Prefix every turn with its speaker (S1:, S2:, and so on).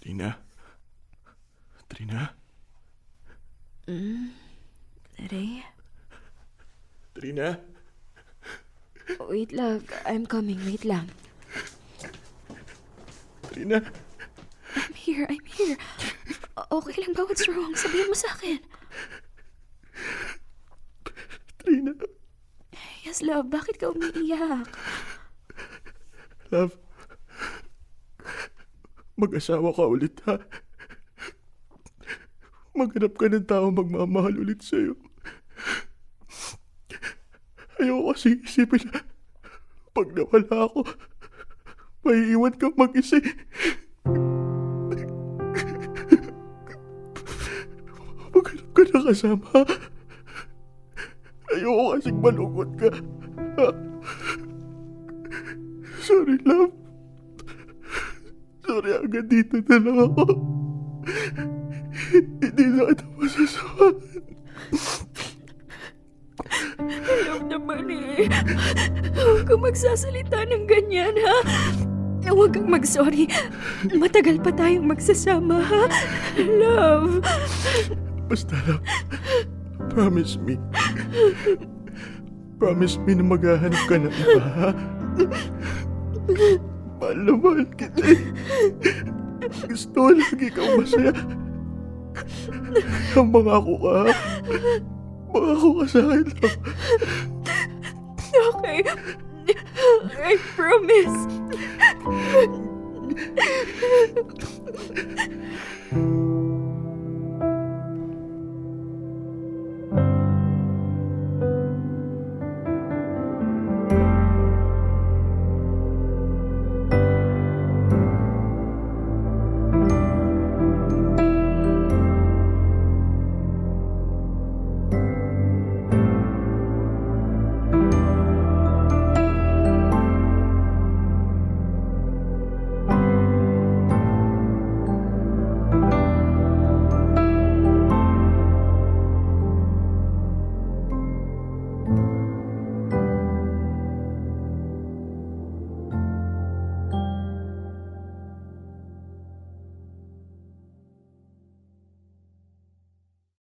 S1: Trina? Trina?
S2: Ray?
S1: Trina?
S2: Wait, love. I'm coming. Wait lang.
S1: Trina?
S2: I'm here. Okay lang ba? What's wrong? Sabihin mo sa akin.
S1: Trina?
S2: Yes, love. Bakit ka umiiyak?
S1: Love? Mag-asawa ka ulit, ha? Maghanap ka ng tao magmamahal ulit sa'yo. Ayoko kasi isipin na pag nawala ako, maiiwan kang mag-isa. Maghanap ka ng kasama. Ayoko kasing malungkot ka. Sorry, love. Sorry, agad dito na lang ako. Hindi na kita masasamahan.
S2: Love naman eh. Huwag kang magsasalita ng ganyan, ha? Huwag kang mag-sorry. Matagal pa tayong magsasama, ha? Love.
S1: Basta, love. Promise me. Promise me na maghahanap ka ng iba, ha? Mahal na mahal kita. Gusto ko lagi kang masaya. Ang mangako ka, ha? Mangako ka sa akin, love.
S2: Okay. I promise.